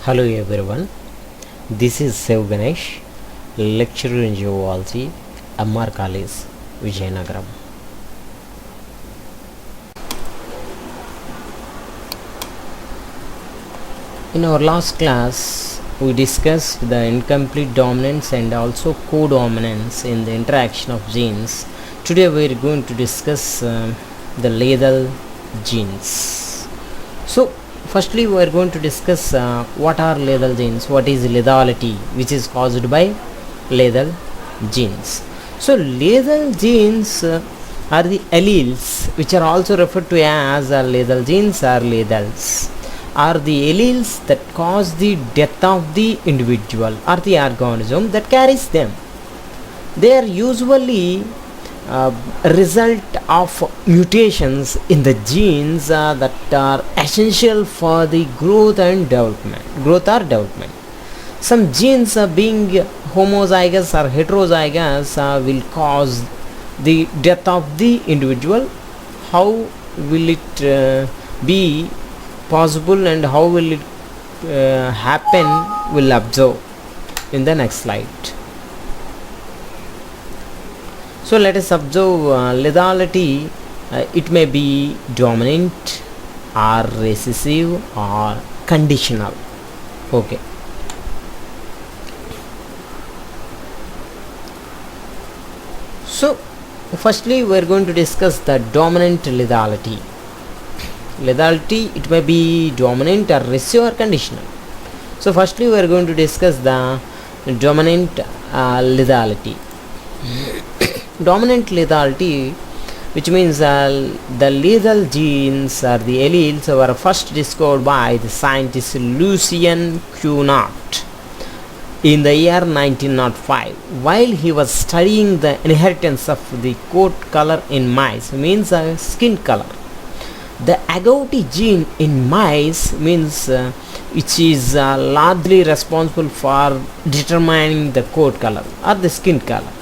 Hello everyone, this is Sev Ganesh, lecturer in Zoology, MR College, Vijayanagaram. In our last class, we discussed the incomplete dominance and also codominance in the interaction of genes. Today we are going to discuss the lethal genes. So, firstly we are going to discuss what are lethal genes, what is lethality which is caused by lethal genes. So lethal genes are the alleles which are also referred to as lethal genes or lethals, are the alleles that cause the death of the individual or the organism that carries them. They are usually result of mutations in the genes that are essential for the growth or development. Some genes being homozygous or heterozygous will cause the death of the individual. How will it be possible and how will it happen? We'll observe in the next slide. So let us observe lethality. It may be dominant or recessive or conditional. Okay. So firstly we are going to discuss the dominant lethality. Lethality, it may be dominant or recessive or conditional. So firstly we are going to discuss the dominant lethality. Dominant lethality, which means the lethal genes or the alleles were first discovered by the scientist Lucien Cugnot in the year 1905 while he was studying the inheritance of the coat color in mice, means skin color. The agouti gene in mice means which is largely responsible for determining the coat color or the skin color.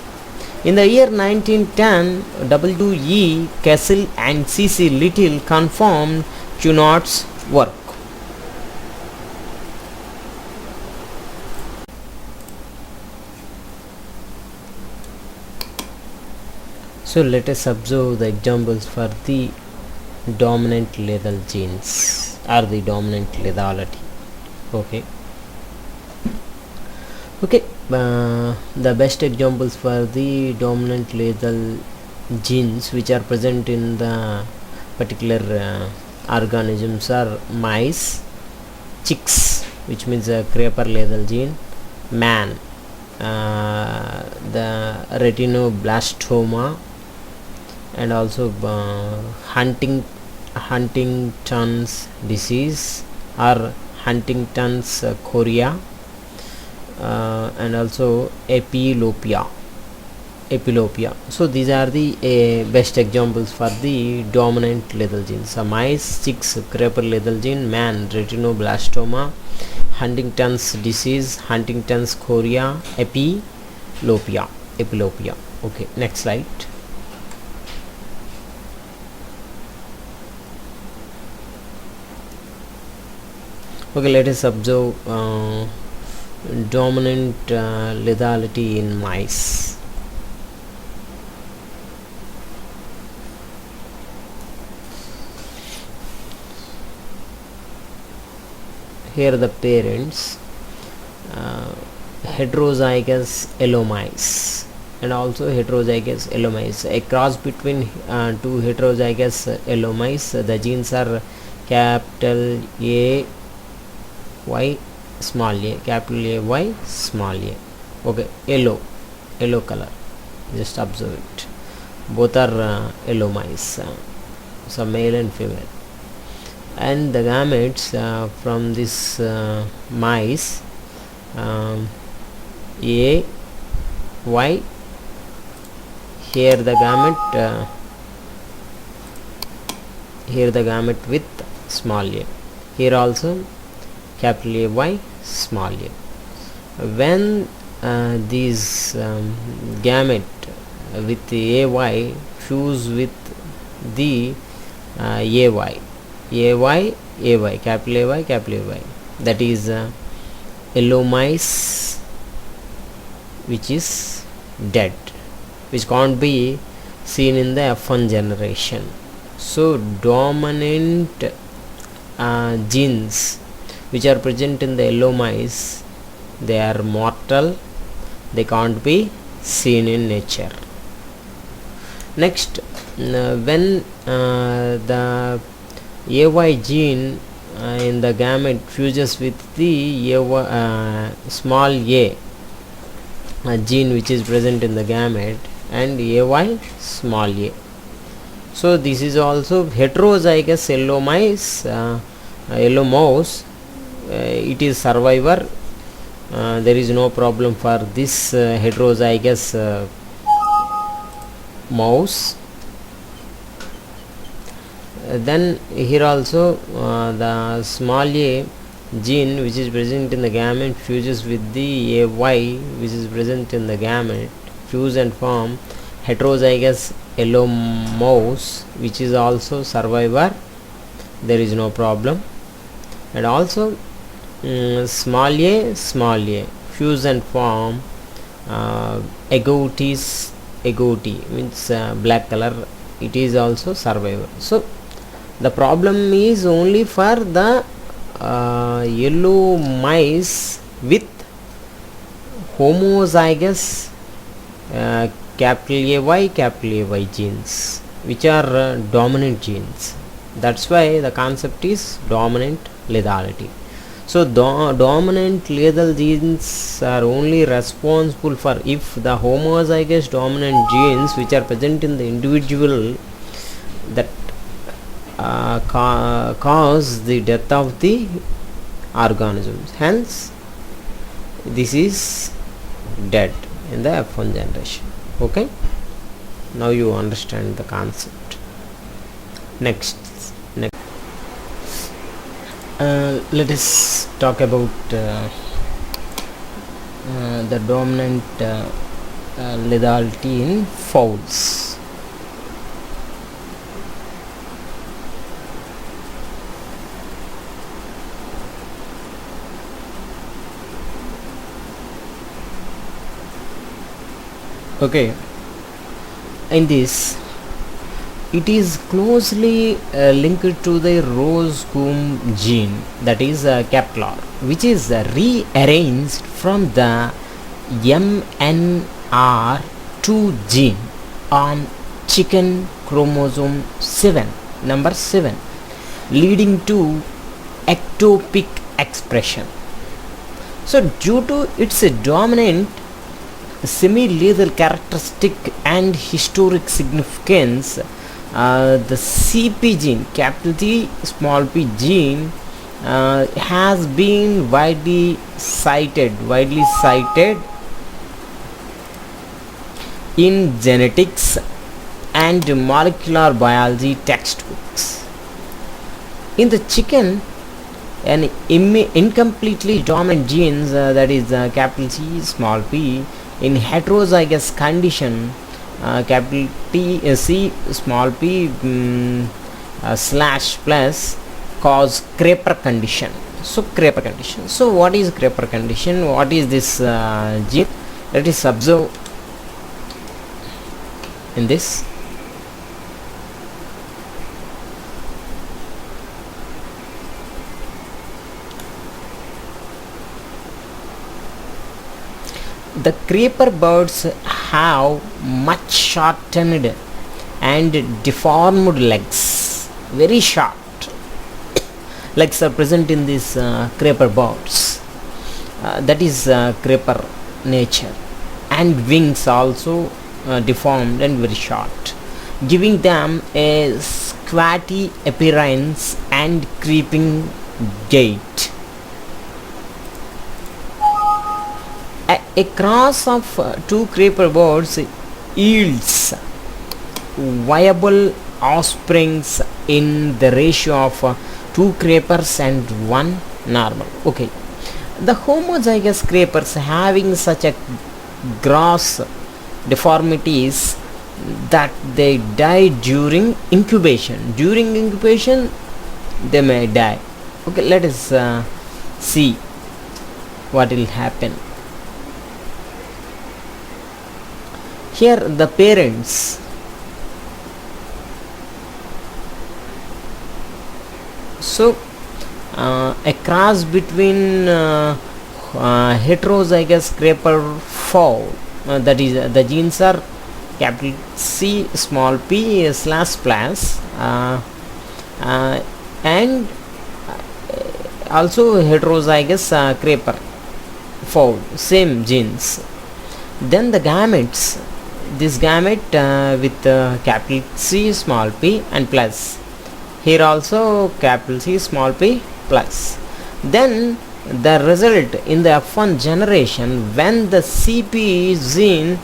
In the year 1910, W.E. Kessel and C.C. Little confirmed Cugnot's work. So let us observe the examples for the dominant lethal genes or the dominant lethality. Okay. The best examples for the dominant lethal genes which are present in the particular organisms are mice, chicks, which means a creeper lethal gene, man, the retinoblastoma, and also Huntington's disease or Huntington's chorea, and also epilepsia. So these are the best examples for the dominant lethal genes. Mice, chicks, creeper lethal gene, man, retinoblastoma, Huntington's disease, Huntington's chorea, epilepsia. Okay, next slide. Okay, let us observe dominant lethality in mice. Here the parents, heterozygous yellow mice and also heterozygous yellow mice. A cross between two heterozygous yellow mice. The genes are capital A Y small a, capital A Y small a. Okay, yellow color, just observe it. Both are yellow mice, so male and female, and the gametes from this mice, A Y, here the gamete with small a, here also capital A Y small a. When these gamete with the AY fuse with the AY, capital AY, that is yellow mice which is dead, which can't be seen in the F1 generation. So dominant genes which are present in the yellow mice, they are mortal, they can't be seen in nature. Next, when the AY gene in the gamete fuses with the small a gene which is present in the gamete and AY small a. So this is also heterozygous yellow mice, yellow mouse. It is survivor. There is no problem for this heterozygous mouse. Then here also the small a gene which is present in the gamete fuses with the AY which is present in the gamete, fuse and form heterozygous yellow mouse, which is also survivor. There is no problem. And also small a fuse and form agoutis, agouti means black color, it is also survivor. So the problem is only for the yellow mice with homozygous capital AY genes, which are dominant genes. That's why the concept is dominant lethality. So dominant lethal genes are only responsible for if the homozygous dominant genes which are present in the individual that cause the death of the organisms. Hence this is dead in the F1 generation. Okay, now you understand the concept. Next let us talk about the dominant lethality in fowls. Okay, in this it is closely linked to the rose-comb gene, that is capital, which is rearranged from the MNR2 gene on chicken chromosome 7, number 7, leading to ectopic expression. So due to its dominant semi-lethal characteristic and historic significance, the CP gene, capital T small p gene, has been widely cited in genetics and molecular biology textbooks. In the chicken, an incompletely dominant genes, that is capital C small p, in heterozygous condition, capital T C small p slash plus, cause Creeper condition. So Creeper condition. So what is Creeper condition? What is this gene? Let us observe in this. The creeper birds have much shortened and deformed legs, very short legs are present in these creeper birds, that is creeper nature, and wings also deformed and very short, giving them a squatty appearance and creeping gait. A cross of two creeper birds yields viable offsprings in the ratio of 2 creepers and 1 normal. Okay, the homozygous creepers having such a gross deformities that they die during incubation. During incubation they may die. Okay, let us see what will happen. Here the parents, so a cross between heterozygous Creeper fowl, that is the genes are capital C small p slash plus and also heterozygous Creeper fowl, same genes. Then the gametes, this gamete with capital C small p and plus, here also capital C small p plus. Then the result in the F1 generation, when the CP gene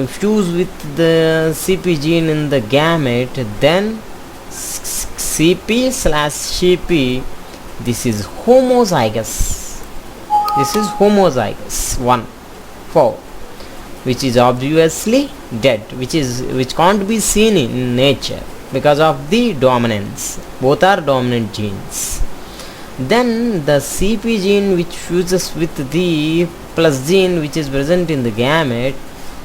fuse with the CP gene in the gamete, then CP slash CP, this is homozygous. This is homozygous 1 4, which is obviously dead, which can't be seen in nature because of the dominance. Both are dominant genes. Then the CP gene which fuses with the plus gene which is present in the gamete,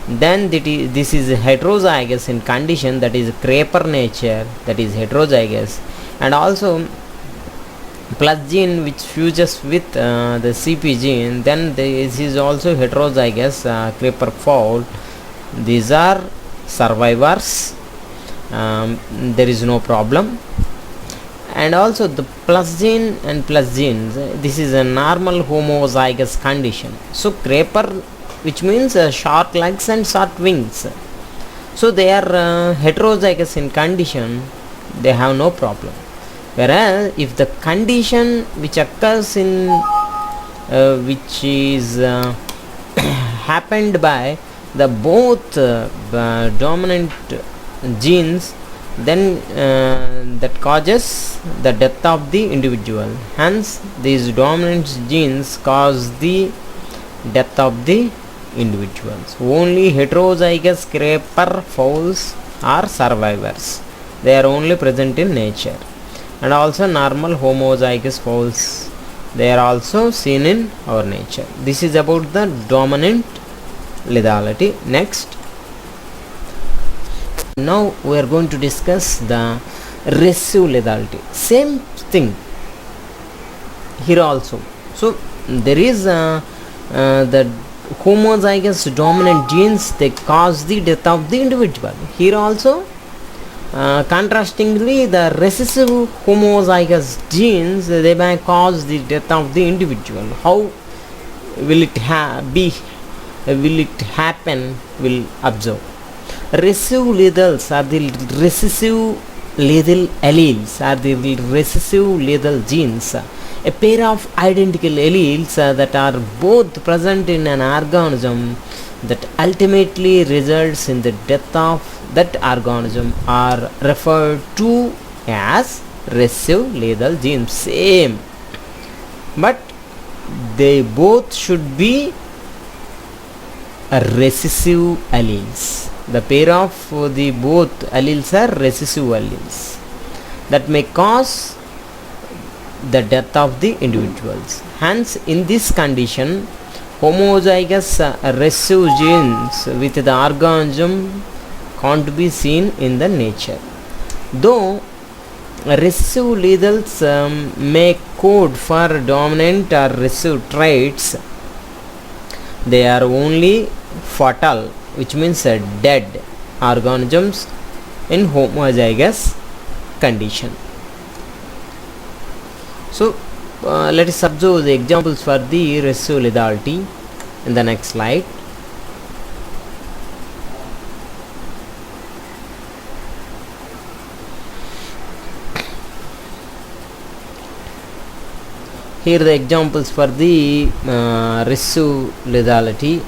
then this is heterozygous in condition, that is Creeper nature, that is heterozygous. And also plus gene which fuses with the CP gene, then this is also heterozygous Creeper fowl. These are survivors, there is no problem. And also the plus gene and plus genes, this is a normal homozygous condition. So Creeper, which means short legs and short wings, so they are heterozygous in condition, they have no problem. Whereas if the condition which occurs in which is happened by the both dominant genes, then that causes the death of the individual. Hence these dominant genes cause the death of the individuals. Only heterozygous Creeper fowls are survivors, they are only present in nature. And also normal homozygous fowls, they are also seen in our nature. This is about the dominant lethality. Next, now we are going to discuss the recessive lethality. Same thing here also. So there is the homozygous dominant genes, they cause the death of the individual. Here also contrastingly, the recessive homozygous genes, they may cause the death of the individual. How will it will it happen? Will observe. Recessive lethals are the recessive lethal alleles, are the recessive lethal genes, a pair of identical alleles that are both present in an organism that ultimately results in the death of that organism are referred to as recessive lethal genes. Same, but they both should be recessive alleles. The pair of the both alleles are recessive alleles that may cause the death of the individuals. Hence, in this condition, homozygous recessive genes with the organism can't be seen in the nature. Though recessive lethals may code for dominant or recessive traits, they are only fatal, which means dead organisms in homozygous condition. So let us observe the examples for the recessive lethality in the next slide. Here the examples for the recessive lethality.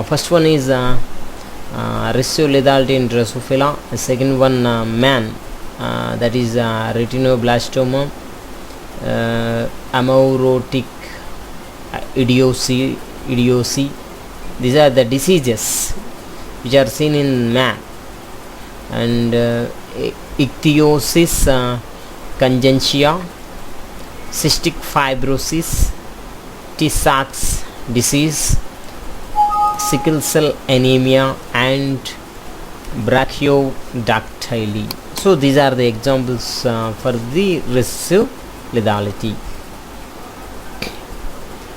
First one is recessive lethality in Drosophila. The second one man, that is retinoblastoma, amaurotic idiocy. These are the diseases which are seen in man. And ichthyosis congentia, cystic fibrosis, Tay-Sachs disease, sickle cell anemia, and brachydactyly. So these are the examples for the recessive lethality.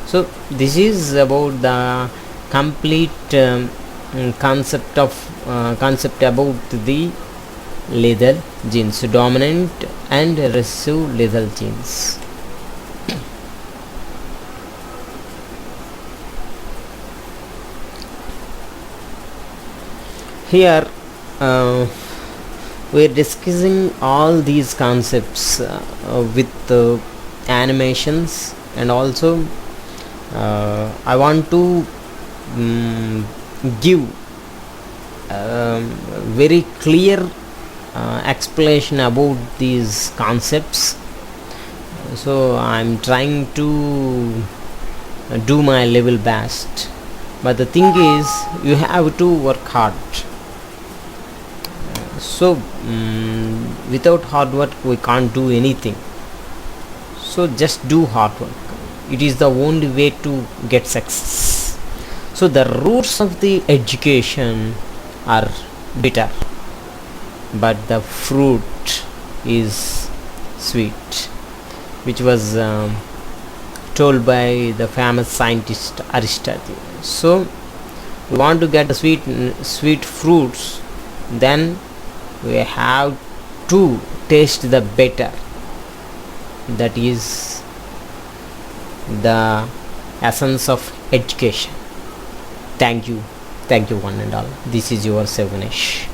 So this is about the complete concept about the lethal genes, dominant and recessive lethal genes. Here we are discussing all these concepts with animations, and also I want to give very clear explanation about these concepts. So I'm trying to do my level best, but the thing is you have to work hard. So without hard work we can't do anything. So just do hard work. It is the only way to get success. So the roots of the education are bitter, but the fruit is sweet, which was told by the famous scientist Aristotle. So we want to get the sweet fruits, then we have to taste the bitter. That is the essence of education. Thank you one and all. This is your Ganesh.